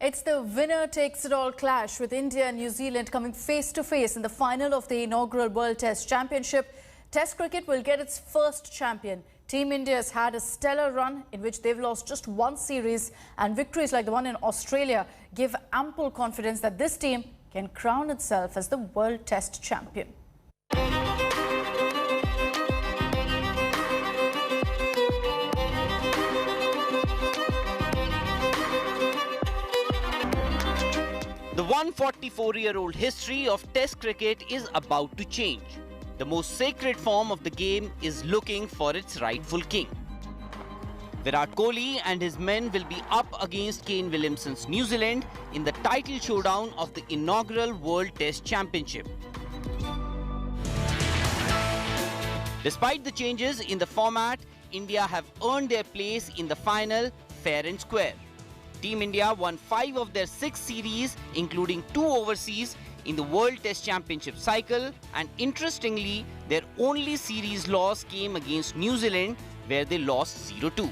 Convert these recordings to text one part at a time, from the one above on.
It's the winner-takes-it-all clash with India and New Zealand coming face-to-face in the final of the inaugural World Test Championship. Test cricket will get its first champion. Team India has had a stellar run in which they've lost just one series, and victories like the one in Australia give ample confidence that this team can crown itself as the World Test champion. The 144-year-old history of Test cricket is about to change. The most sacred form of the game is looking for its rightful king. Virat Kohli and his men will be up against Kane Williamson's New Zealand in the title showdown of the inaugural World Test Championship. Despite the changes in the format, India have earned their place in the final fair and square. Team India won 5 of their 6 series, including 2 overseas, in the World Test Championship cycle, and interestingly, their only series loss came against New Zealand, where they lost 0-2.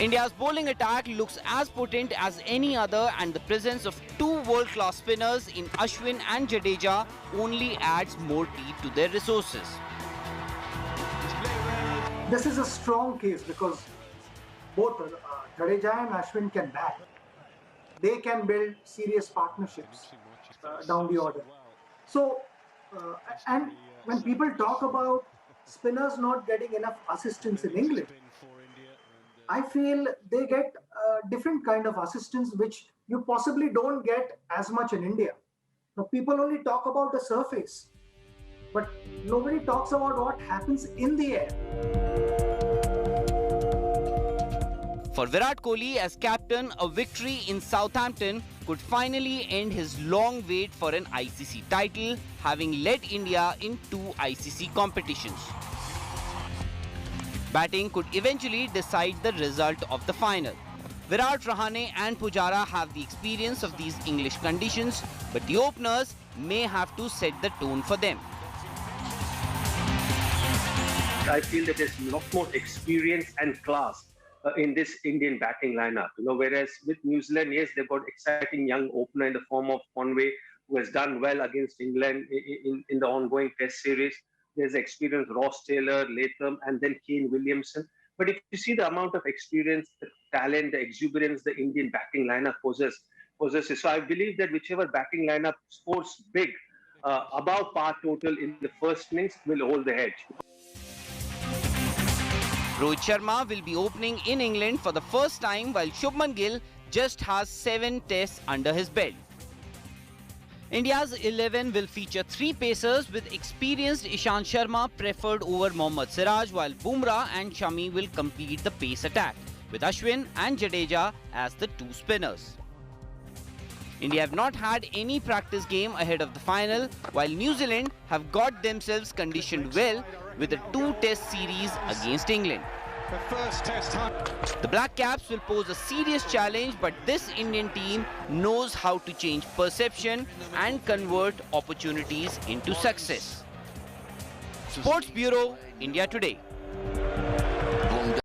India's bowling attack looks as potent as any other, and the presence of 2 world-class spinners in Ashwin and Jadeja only adds more teeth to their resources. This is a strong case because both Jadeja and Ashwin can bat. They can build serious partnerships down the order. So, and when people talk about spinners not getting enough assistance in England, I feel they get different kind of assistance which you possibly don't get as much in India. Now, people only talk about the surface, but nobody talks about what happens in the air. For Virat Kohli as captain, a victory in Southampton could finally end his long wait for an ICC title, having led India in 2 ICC competitions. Batting could eventually decide the result of the final. Virat, Rahane and Pujara have the experience of these English conditions, but the openers may have to set the tone for them. I feel that there's a lot more experience and class in this Indian batting lineup. Whereas with New Zealand, yes, they've got exciting young opener in the form of Conway, who has done well against England in the ongoing Test series. There's experienced Ross Taylor, Latham, and then Kane Williamson. But if you see the amount of experience, the talent, the exuberance the Indian batting lineup possesses, so I believe that whichever batting lineup scores big, above par total in the first innings, will hold the edge. Rohit Sharma will be opening in England for the first time, while Shubman Gill just has 7 tests under his belt. India's 11 will feature 3 pacers, with experienced Ishant Sharma preferred over Mohammad Siraj, while Bumrah and Shami will complete the pace attack, with Ashwin and Jadeja as the 2 spinners. India have not had any practice game ahead of the final, while New Zealand have got themselves conditioned well with a 2-test series against England. The Black Caps will pose a serious challenge, but this Indian team knows how to change perception and convert opportunities into success. Sports Bureau, India Today.